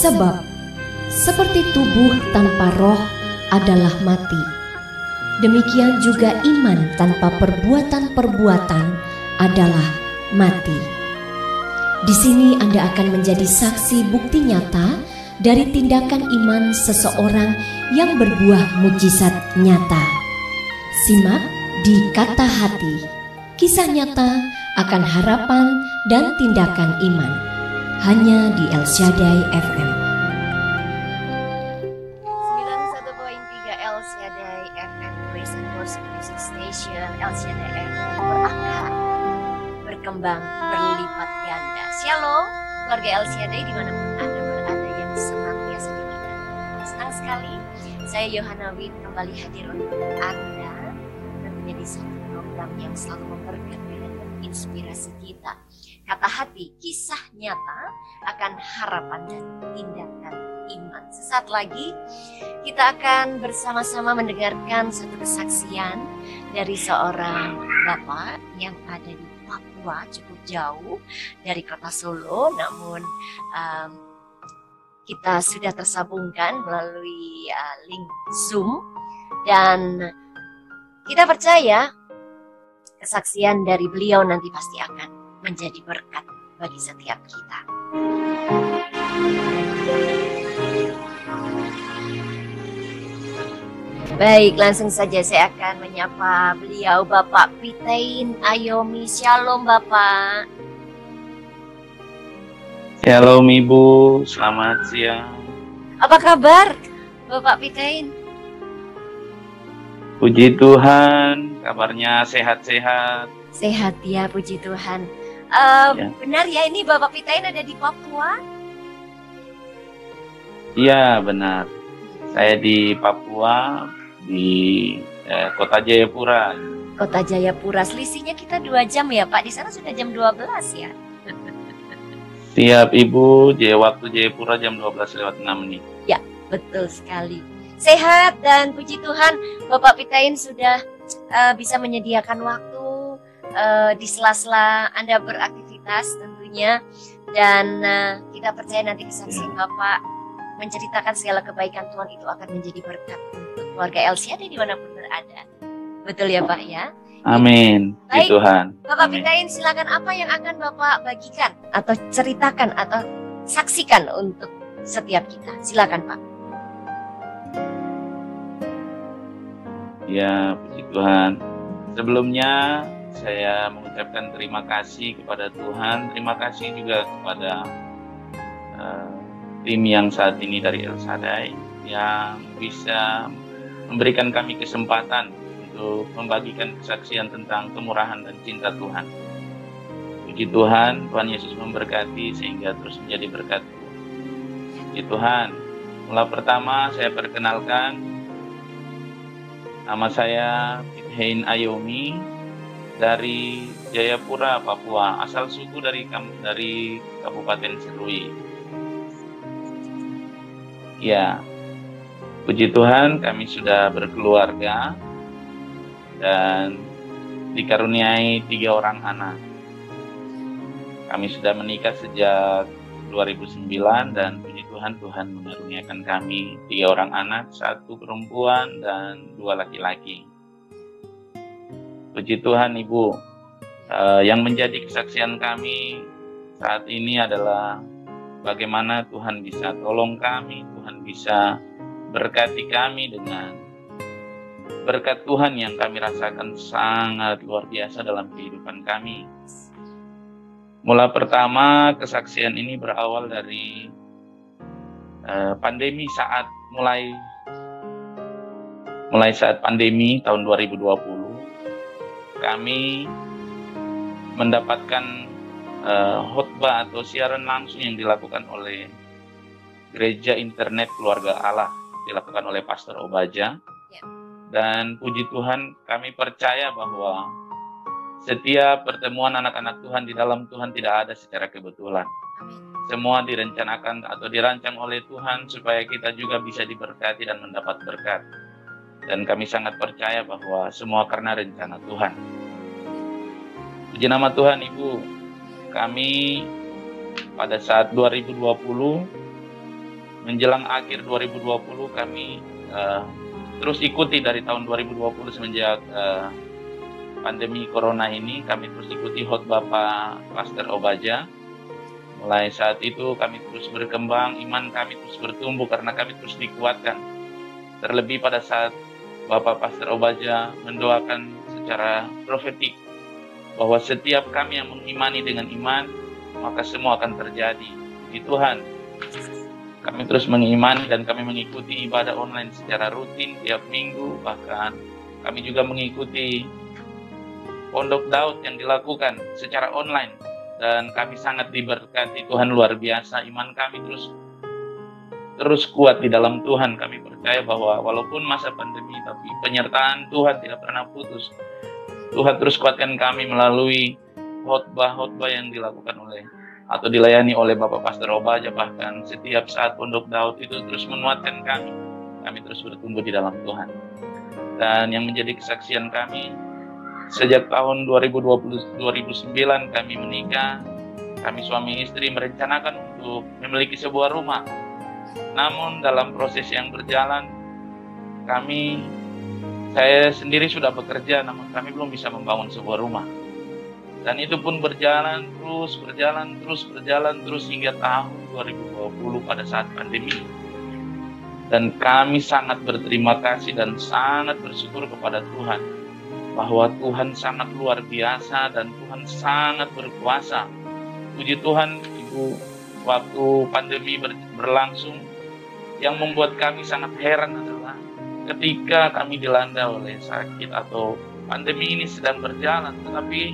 Sebab seperti tubuh tanpa roh adalah mati, demikian juga iman tanpa perbuatan-perbuatan adalah mati. Di sini Anda akan menjadi saksi bukti nyata dari tindakan iman seseorang yang berbuah mukjizat nyata. Simak di Kata Hati, kisah nyata akan harapan dan tindakan iman, hanya di El Shaddai FM. 91.3 El Shaddai FM, Praise and Worship Music Station. El Shaddai FM berakar, berkembang, berlipat ganda. Shalom, keluarga El Shaddai dimanapun Anda berada yang senantiasa diberkati. Senang sekali, saya Yohana Wid kembali hadir untuk Anda, tentunya di satu program yang selalu memberkati dan menginspirasi kita. Kata Hati, kisah nyata akan harapan dan tindakan iman. Sesaat lagi kita akan bersama-sama mendengarkan satu kesaksian dari seorang bapak yang ada di Papua, cukup jauh dari kota Solo, namun kita sudah tersambungkan melalui link Zoom, dan kita percaya kesaksian dari beliau nanti pasti akan menjadi berkat bagi setiap kita. Baik, langsung saja saya akan menyapa beliau, Bapak Pitein Ayomi. Shalom Bapak. Shalom Ibu, selamat siang. Apa kabar Bapak Pitein? Puji Tuhan, kabarnya sehat-sehat. Sehat ya, puji Tuhan. Ya. Benar ya, ini Bapak Pitein ada di Papua? Iya benar, saya di Papua, di kota Jayapura. Kota Jayapura, selisihnya kita 2 jam ya Pak, di sana sudah jam 12 ya? Siap Ibu, waktu Jayapura jam 12:06. Ya, betul sekali. Sehat dan puji Tuhan, Bapak Pitein sudah bisa menyediakan waktu di sela-sela Anda beraktivitas tentunya, dan kita percaya nanti kesaksian Bapak menceritakan segala kebaikan Tuhan itu akan menjadi berkat untuk keluarga El Shaddai dimanapun berada. Betul ya Pak ya? Amin. Baik, Tuhan. Bapak Amin. Pitein, silakan, apa yang akan Bapak bagikan atau ceritakan atau saksikan untuk setiap kita. Silakan Pak. Ya, puji Tuhan. Sebelumnya saya mengucapkan terima kasih kepada Tuhan. Terima kasih juga kepada tim yang saat ini dari El Shaddai yang bisa memberikan kami kesempatan untuk membagikan kesaksian tentang kemurahan dan cinta Tuhan. Puji Tuhan, Tuhan Yesus memberkati sehingga terus menjadi berkat. Puji Tuhan. Mula pertama saya perkenalkan, nama saya Pitein Ayomi dari Jayapura, Papua. Asal suku dari Kabupaten Serui. Ya, puji Tuhan kami sudah berkeluarga dan dikaruniai 3 orang anak. Kami sudah menikah sejak 2009 dan puji Tuhan, Tuhan mengaruniakan kami 3 orang anak, 1 perempuan dan 2 laki-laki. Puji Tuhan Ibu, yang menjadi kesaksian kami saat ini adalah bagaimana Tuhan bisa tolong kami, Tuhan bisa berkati kami dengan berkat Tuhan yang kami rasakan sangat luar biasa dalam kehidupan kami. Mula pertama kesaksian ini berawal dari pandemi saat mulai saat pandemi tahun 2020. Kami mendapatkan khotbah atau siaran langsung yang dilakukan oleh Gereja Internet Keluarga Allah, dilakukan oleh Pastor Obaja. Dan puji Tuhan, kami percaya bahwa setiap pertemuan anak-anak Tuhan di dalam Tuhan tidak ada secara kebetulan. Semua direncanakan atau dirancang oleh Tuhan supaya kita juga bisa diberkati dan mendapat berkat. Dan kami sangat percaya bahwa semua karena rencana Tuhan. Puji nama Tuhan Ibu. Kami pada saat 2020 menjelang akhir 2020 kami terus ikuti dari tahun 2020 semenjak pandemi corona ini, kami terus ikuti khotbah Pak Pastor Obaja. Mulai saat itu kami terus berkembang, iman kami terus bertumbuh karena kami terus dikuatkan. Terlebih pada saat Bapak Pastor Obaja mendoakan secara profetik bahwa setiap kami yang mengimani dengan iman, maka semua akan terjadi. Puji Tuhan. Kami terus mengimani dan kami mengikuti ibadah online secara rutin tiap minggu, bahkan kami juga mengikuti Pondok Daud yang dilakukan secara online, dan kami sangat diberkati Tuhan luar biasa. Iman kami terus kuat di dalam Tuhan. Kami percaya bahwa walaupun masa pandemi, tapi penyertaan Tuhan tidak pernah putus. Tuhan terus kuatkan kami melalui khotbah-khotbah yang dilakukan atau dilayani oleh Bapak Pastor Obaja. Bahkan setiap saat Pondok Daud itu terus menguatkan kami. Kami terus bertumbuh di dalam Tuhan. Dan yang menjadi kesaksian kami, sejak tahun 2009 kami menikah. Kami suami istri merencanakan untuk memiliki sebuah rumah. Namun dalam proses yang berjalan, saya sendiri sudah bekerja, namun kami belum bisa membangun sebuah rumah. Dan itu pun berjalan terus hingga tahun 2020 pada saat pandemi. Dan kami sangat berterima kasih dan sangat bersyukur kepada Tuhan bahwa Tuhan sangat luar biasa dan Tuhan sangat berkuasa. Puji Tuhan, Ibu, waktu pandemi berlangsung, yang membuat kami sangat heran adalah ketika kami dilanda oleh sakit atau pandemi ini sedang berjalan, tetapi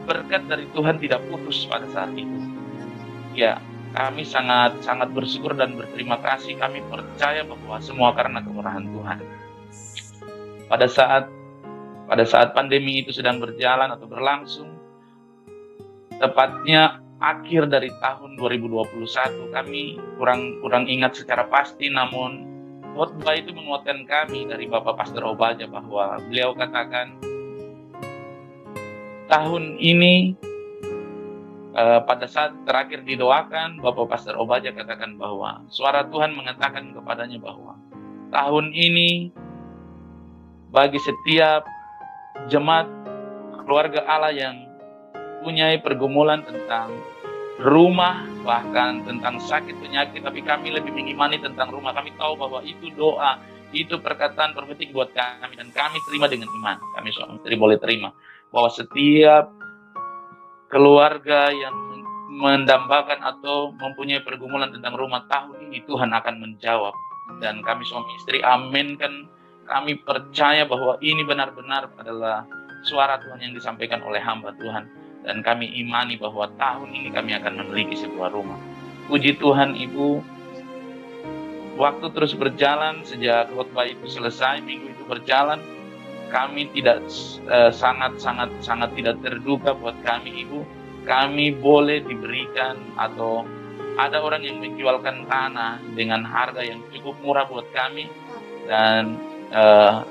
berkat dari Tuhan tidak putus pada saat itu. Ya, kami sangat bersyukur dan berterima kasih. Kami percaya bahwa semua karena kemurahan Tuhan. Pada saat pandemi itu sedang berjalan atau berlangsung, tepatnya akhir dari tahun 2021, kami kurang ingat secara pasti, namun khotbah itu menguatkan kami dari Bapak Pastor Obaja bahwa beliau katakan, tahun ini pada saat terakhir didoakan, Bapak Pastor Obaja katakan bahwa suara Tuhan mengatakan kepadanya bahwa tahun ini bagi setiap jemaat keluarga Allah yang punya pergumulan tentang rumah, bahkan tentang sakit penyakit, tapi kami lebih mengimani tentang rumah. Kami tahu bahwa itu doa, itu perkataan profetik buat kami, dan kami terima dengan iman. Kami suami istri boleh terima bahwa setiap keluarga yang mendambakan atau mempunyai pergumulan tentang rumah, tahun ini Tuhan akan menjawab. Dan kami suami istri aminkan. Kami percaya bahwa ini benar-benar adalah suara Tuhan yang disampaikan oleh hamba Tuhan. Dan kami imani bahwa tahun ini kami akan memiliki sebuah rumah. Puji Tuhan, Ibu. Waktu terus berjalan sejak khotbah itu selesai, minggu itu berjalan. Kami tidak sangat tidak terduga buat kami, Ibu. Kami boleh diberikan atau ada orang yang menjualkan tanah dengan harga yang cukup murah buat kami. Dan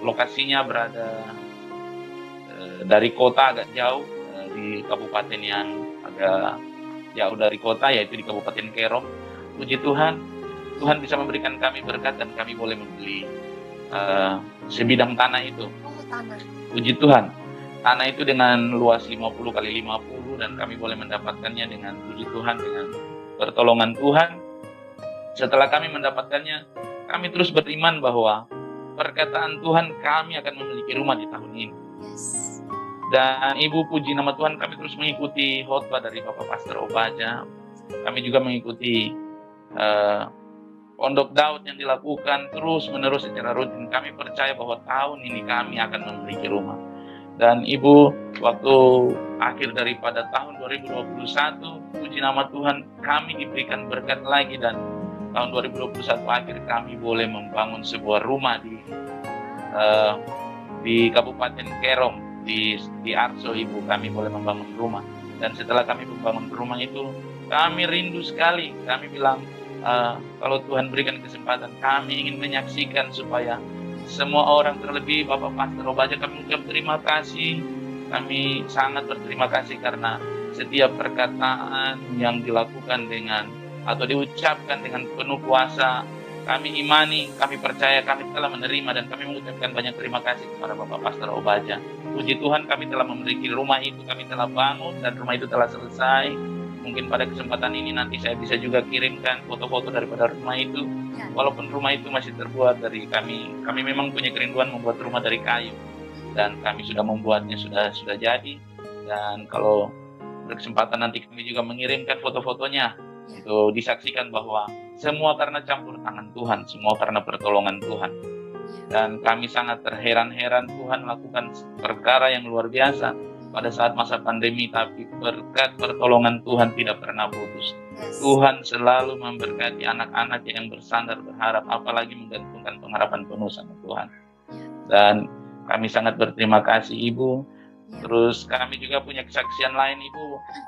lokasinya berada dari kota agak jauh, di kabupaten yang agak jauh dari kota, yaitu di Kabupaten Kerom. Puji Tuhan, Tuhan bisa memberikan kami berkat dan kami boleh membeli sebidang tanah itu. Puji Tuhan, tanah itu dengan luas 50 kali 50 dan kami boleh mendapatkannya dengan puji Tuhan, dengan pertolongan Tuhan. Setelah kami mendapatkannya, kami terus beriman bahwa perkataan Tuhan kami akan memiliki rumah di tahun ini. Dan Ibu, puji nama Tuhan, kami terus mengikuti khotbah dari Bapak Pastor Obaja. Kami juga mengikuti Pondok Daud yang dilakukan terus-menerus secara rutin. Kami percaya bahwa tahun ini kami akan memiliki rumah. Dan Ibu, waktu akhir daripada tahun 2021, puji nama Tuhan, kami diberikan berkat lagi. Dan tahun 2021 akhir kami boleh membangun sebuah rumah di Kabupaten Kerom, di Arso, Ibu. Kami boleh membangun rumah. Dan setelah kami membangun rumah itu, kami rindu sekali. Kami bilang, kalau Tuhan berikan kesempatan, kami ingin menyaksikan supaya semua orang, terlebih Bapak Pastor Obaja, kami ucap terima kasih. Kami sangat berterima kasih karena setiap perkataan yang dilakukan dengan atau diucapkan dengan penuh kuasa, kami imani, kami percaya, kami telah menerima dan kami mengucapkan banyak terima kasih kepada Bapak Pastor Obaja. Puji Tuhan kami telah memiliki rumah itu, kami telah bangun dan rumah itu telah selesai. Mungkin pada kesempatan ini nanti saya bisa juga kirimkan foto-foto daripada rumah itu. Walaupun rumah itu masih terbuat dari kami memang punya kerinduan membuat rumah dari kayu. Dan kami sudah membuatnya, sudah jadi. Dan kalau berkesempatan nanti kami juga mengirimkan foto-fotonya. Itu disaksikan bahwa semua karena campur tangan Tuhan, semua karena pertolongan Tuhan. Dan kami sangat terheran-heran Tuhan lakukan perkara yang luar biasa pada saat masa pandemi, tapi berkat pertolongan Tuhan tidak pernah putus. Tuhan selalu memberkati anak-anak yang bersandar berharap, apalagi menggantungkan pengharapan penuh sama Tuhan. Dan kami sangat berterima kasih Ibu. Terus kami juga punya kesaksian lain Ibu.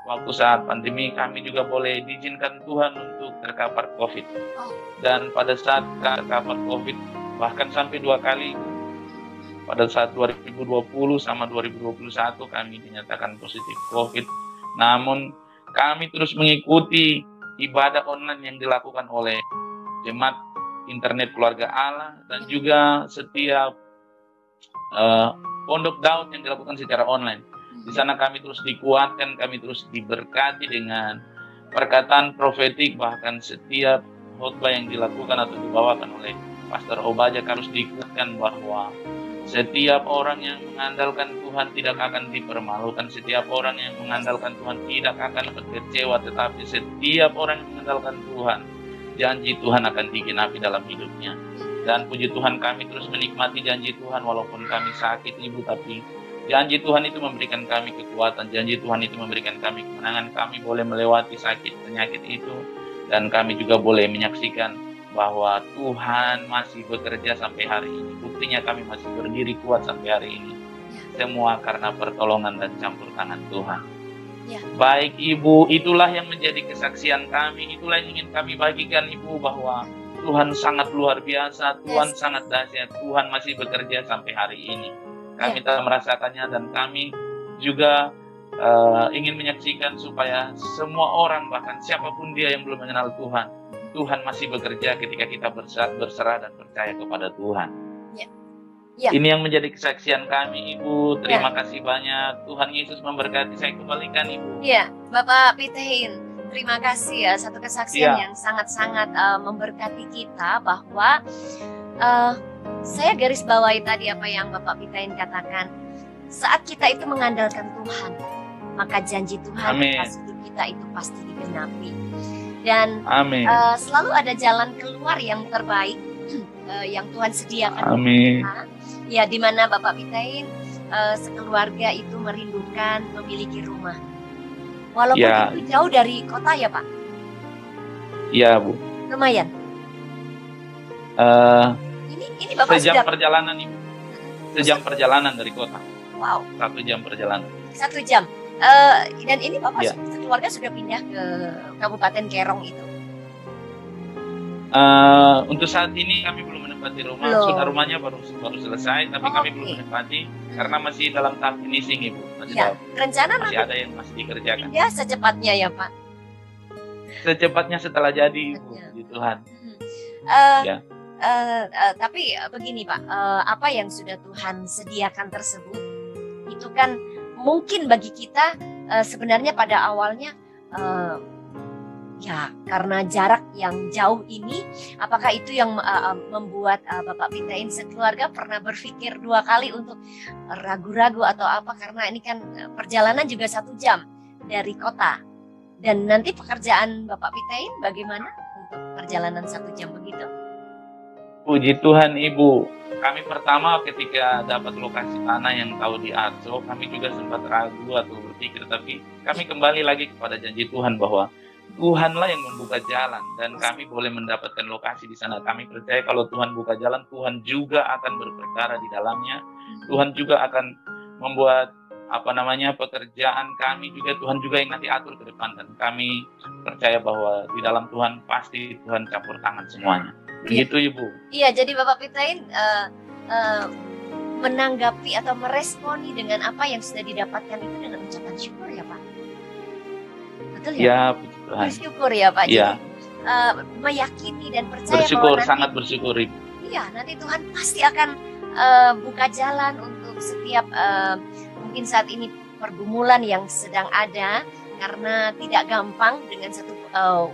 Waktu saat pandemi kami juga boleh diizinkan Tuhan untuk terkapar COVID. Dan pada saat terkapar COVID bahkan sampai 2 kali. Pada saat 2020 sama 2021 kami dinyatakan positif COVID. Namun kami terus mengikuti ibadah online yang dilakukan oleh Jemaat Internet Keluarga Allah dan juga setiap Pondok Daud yang dilakukan secara online. Di sana kami terus dikuatkan, kami terus diberkati dengan perkataan profetik, bahkan setiap khotbah yang dilakukan atau dibawakan oleh Pastor Obaja harus dikuatkan bahwa setiap orang yang mengandalkan Tuhan tidak akan dipermalukan, setiap orang yang mengandalkan Tuhan tidak akan kecewa, tetapi setiap orang yang mengandalkan Tuhan, janji Tuhan akan digenapi dalam hidupnya. Dan puji Tuhan kami terus menikmati janji Tuhan walaupun kami sakit Ibu, tapi janji Tuhan itu memberikan kami kekuatan, janji Tuhan itu memberikan kami kemenangan, kami boleh melewati sakit penyakit itu, dan kami juga boleh menyaksikan bahwa Tuhan masih bekerja sampai hari ini. Buktinya kami masih berdiri kuat sampai hari ini. Semua karena pertolongan dan campur tangan Tuhan. Baik Ibu, itulah yang menjadi kesaksian kami, itulah yang ingin kami bagikan Ibu, bahwa Tuhan sangat luar biasa, Tuhan sangat dahsyat, Tuhan masih bekerja sampai hari ini. Kami telah merasakannya dan kami juga ingin menyaksikan supaya semua orang, bahkan siapapun dia yang belum mengenal Tuhan, Tuhan masih bekerja ketika kita berserah dan percaya kepada Tuhan. Ini yang menjadi kesaksian kami Ibu. Terima kasih banyak. Tuhan Yesus memberkati. Saya kembalikan Ibu. Bapak Pitein, terima kasih ya, satu kesaksian yang sangat-sangat memberkati kita, bahwa saya garis bawahi tadi apa yang Bapak Pitein katakan. Saat kita itu mengandalkan Tuhan, maka janji Tuhan atas hidup kita itu pasti digenapi. Dan selalu ada jalan keluar yang terbaik yang Tuhan sediakan. Ya, di mana Bapak Pitein sekeluarga itu merindukan memiliki rumah. Walaupun itu jauh dari kota ya Pak? Iya Bu. Lumayan. Ini Bapak sejam perjalanan Ibu. Sejam perjalanan dari kota. Wow. 1 jam perjalanan. 1 jam. Dan ini Bapak sekeluarga sudah pindah ke Kabupaten Kerong itu? Untuk saat ini kami belum menempati rumah. Sudah rumahnya baru selesai, tapi kami belum menempati karena masih dalam tahap finishing Ibu. Rencana masih ada yang masih dikerjakan. Ya, secepatnya ya Pak. Secepatnya setelah jadi Ibu, puji Tuhan. Tapi begini Pak, apa yang sudah Tuhan sediakan tersebut itu kan mungkin bagi kita sebenarnya pada awalnya ya karena jarak yang jauh ini, apakah itu yang membuat Bapak Pitein sekeluarga pernah berpikir 2 kali untuk ragu-ragu atau apa, karena ini kan perjalanan juga 1 jam dari kota, dan nanti pekerjaan Bapak Pitein bagaimana untuk perjalanan 1 jam begitu? Puji Tuhan Ibu, kami pertama ketika dapat lokasi tanah yang tahu di Arso, kami juga sempat ragu atau berpikir, tapi kami kembali lagi kepada janji Tuhan bahwa Tuhanlah yang membuka jalan dan kami boleh mendapatkan lokasi di sana. Kami percaya kalau Tuhan buka jalan, Tuhan juga akan berperkara di dalamnya. Tuhan juga akan membuat pekerjaan kami juga, Tuhan juga yang nanti atur ke depan, dan kami percaya bahwa di dalam Tuhan pasti Tuhan campur tangan semuanya. Begitu Ibu. Iya, jadi Bapak Pitein menanggapi atau meresponi dengan apa yang sudah didapatkan itu dengan ucapan syukur ya Pak. Betul ya? Ya, puji Tuhan. Bersyukur ya Pak. Ya. Jadi meyakini dan percaya Bersyukur, bahwa nanti, sangat bersyukur Ibu. iya, nanti Tuhan pasti akan buka jalan untuk setiap mungkin saat ini pergumulan yang sedang ada, karena tidak gampang dengan satu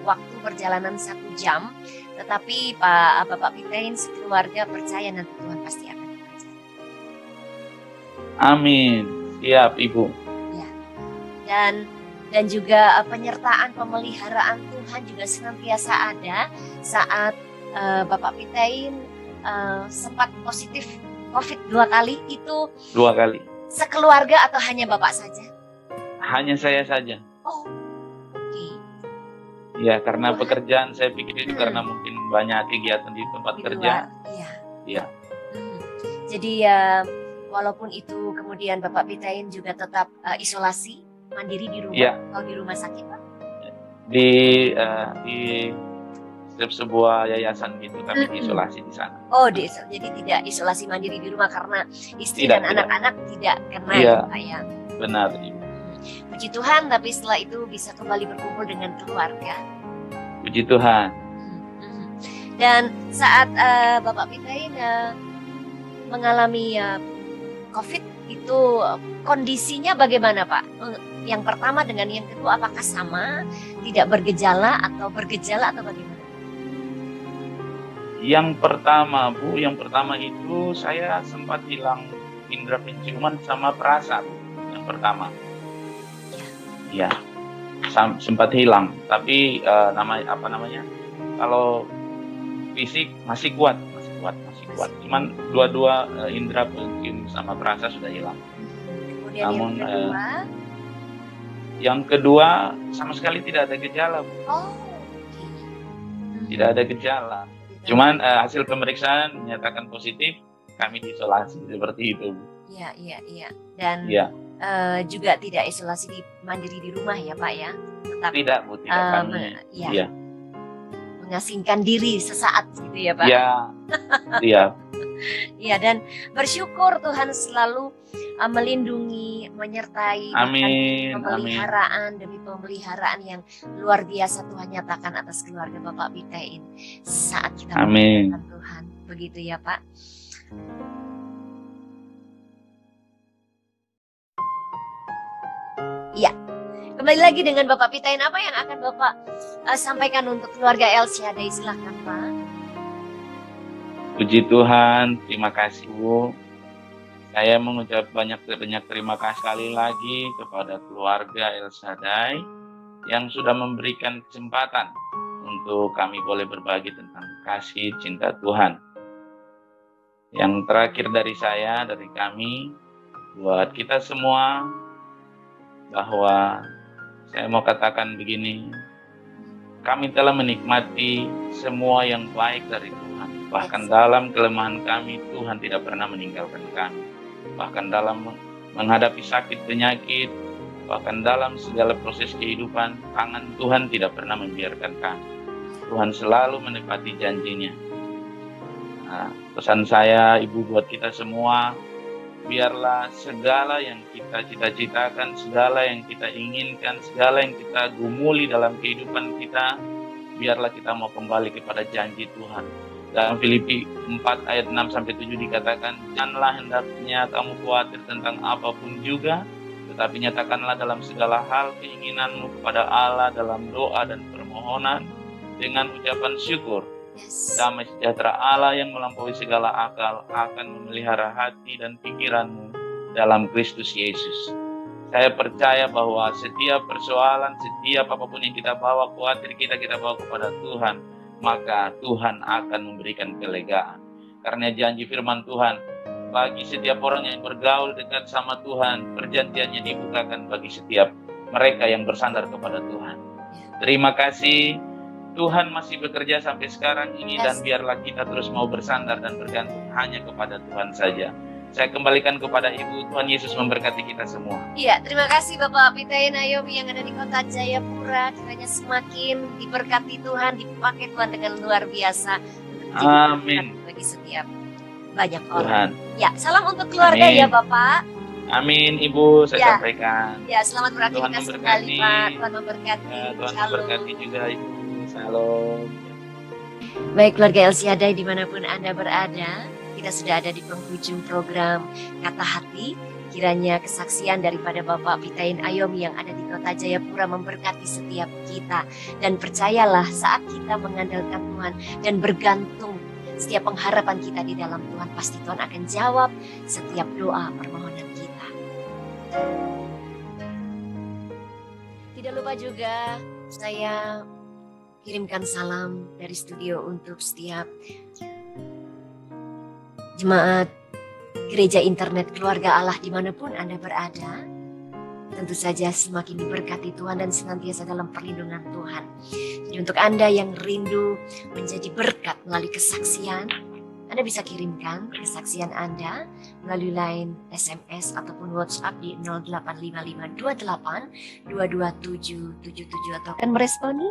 waktu perjalanan 1 jam. Tetapi Bapak Pitein sekeluarga percaya nanti Tuhan pasti akan buka jalan. Amin. Siap Ibu. Ya. Dan juga penyertaan pemeliharaan Tuhan juga senantiasa ada saat Bapak Pitein sempat positif COVID 2 kali. Itu 2 kali. Sekeluarga atau hanya Bapak saja? Hanya saya saja. Oh, oke. Ya, karena pekerjaan saya pikir itu karena mungkin banyak kegiatan di tempat kerja. Iya. Iya. Jadi walaupun itu kemudian Bapak Pitein juga tetap isolasi mandiri di rumah atau di rumah sakit, Pak? Di sebuah yayasan gitu, kami isolasi di sana. Oh, jadi tidak isolasi mandiri di rumah karena istri dan anak-anak tidak kena ya, Pak ya? Benar, Ibu. Puji Tuhan, tapi setelah itu bisa kembali berkumpul dengan keluarga. Puji Tuhan. Dan saat Bapak Pitein mengalami COVID itu kondisinya bagaimana, Pak? Yang pertama dengan yang kedua apakah sama, tidak bergejala atau bergejala atau bagaimana? Yang pertama, Bu, itu saya sempat hilang indera penciuman sama perasa, Bu. Yang pertama. Ya, sempat hilang. Tapi kalau fisik masih kuat. Cuman dua-dua indera pencium sama perasa sudah hilang. Kemudian namun yang kedua sama sekali tidak ada gejala, Bu. Oh. Tidak ada gejala. Cuman hasil pemeriksaan menyatakan positif, kami diisolasi seperti itu, Bu. Iya. Dan ya. Juga tidak isolasi mandiri di rumah ya, Pak ya? Tetap, tidak, Bu, tidak kami. Iya. Mengasingkan diri sesaat gitu ya, Pak? Iya. Iya. Iya, dan bersyukur Tuhan selalu melindungi, menyertai, pemeliharaan demi pemeliharaan yang luar biasa Tuhan nyatakan atas keluarga Bapak Pitein saat kita mengandalkan Tuhan. Begitu ya, Pak? Iya. Kembali lagi dengan Bapak Pitein, apa yang akan Bapak sampaikan untuk keluarga El Shaddai? Silakan, Pak. Puji Tuhan, terima kasih, Bu. Saya mengucap banyak terima kasih sekali lagi kepada keluarga El Shaddai yang sudah memberikan kesempatan untuk kami boleh berbagi tentang kasih cinta Tuhan. Yang terakhir dari saya, dari kami, buat kita semua, bahwa saya mau katakan begini, kami telah menikmati semua yang baik dari Tuhan. Bahkan dalam kelemahan kami, Tuhan tidak pernah meninggalkan kami. Bahkan dalam menghadapi sakit penyakit, bahkan dalam segala proses kehidupan, tangan Tuhan tidak pernah membiarkan kami. Tuhan selalu menepati janjinya. Nah, pesan saya, Ibu, buat kita semua, biarlah segala yang kita cita-citakan, segala yang kita inginkan, segala yang kita gumuli dalam kehidupan kita, biarlah kita mau kembali kepada janji Tuhan. Dalam Filipi 4 ayat 6-7 dikatakan, janganlah hendaknya kamu khawatir tentang apapun juga, tetapi nyatakanlah dalam segala hal keinginanmu kepada Allah dalam doa dan permohonan dengan ucapan syukur. Damai sejahtera Allah yang melampaui segala akal akan memelihara hati dan pikiranmu dalam Kristus Yesus. Saya percaya bahwa setiap persoalan, setiap apapun yang kita bawa, khawatir kita bawa kepada Tuhan, maka Tuhan akan memberikan kelegaan. Karena janji firman Tuhan, bagi setiap orang yang bergaul dekat sama Tuhan, perjanjiannya dibukakan bagi setiap mereka yang bersandar kepada Tuhan. Terima kasih. Tuhan masih bekerja sampai sekarang ini, dan biarlah kita terus mau bersandar dan bergantung hanya kepada Tuhan saja. Saya kembalikan kepada Ibu. Tuhan Yesus memberkati kita semua. Iya, terima kasih Bapak Pitein Ayomi yang ada di kota Jayapura. Kiranya semakin diberkati Tuhan, dipakai Tuhan dengan luar biasa. Amin. Bagi setiap banyak orang. Tuhan. Ya, salam untuk keluarga. Amin. Ya Bapak. Amin, Ibu, saya sampaikan. Ya, selamat beraktivitas kembali, Pak. Tuhan memberkati. Ya, Tuhan memberkati juga, Ibu. Shalom. Baik keluarga El Shaddai dimanapun Anda berada, kita sudah ada di penghujung program Kata Hati. Kiranya kesaksian daripada Bapak Pitain Ayomi yang ada di Kota Jayapura memberkati setiap kita. Dan percayalah saat kita mengandalkan Tuhan dan bergantung setiap pengharapan kita di dalam Tuhan, pasti Tuhan akan jawab setiap doa permohonan kita. Tidak lupa juga saya kirimkan salam dari studio untuk setiap jemaat Gereja Internet Keluarga Allah dimanapun Anda berada. Tentu saja semakin diberkati Tuhan dan senantiasa dalam perlindungan Tuhan. Jadi untuk Anda yang rindu menjadi berkat melalui kesaksian, Anda bisa kirimkan kesaksian Anda melalui line SMS ataupun WhatsApp di 085528227777 atau akan meresponi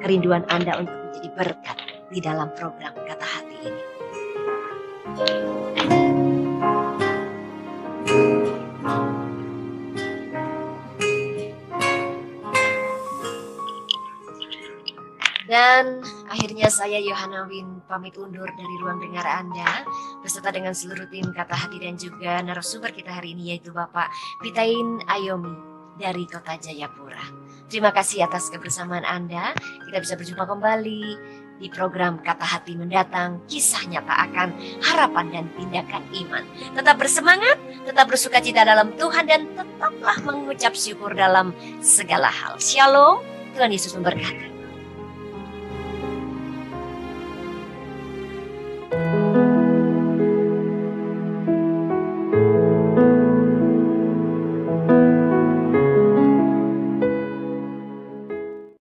kerinduan Anda untuk menjadi berkat di dalam program Kata Hati ini. Dan akhirnya saya Yohana Win pamit undur dari ruang dengar Anda beserta dengan seluruh tim Kata Hati dan juga narasumber kita hari ini yaitu Bapak Pitain Ayomi dari Kota Jayapura. Terima kasih atas kebersamaan Anda. Kita bisa berjumpa kembali di program Kata Hati mendatang, kisah nyata akan harapan dan tindakan iman. Tetap bersemangat, tetap bersukacita dalam Tuhan dan tetaplah mengucap syukur dalam segala hal. Shalom, Tuhan Yesus memberkati.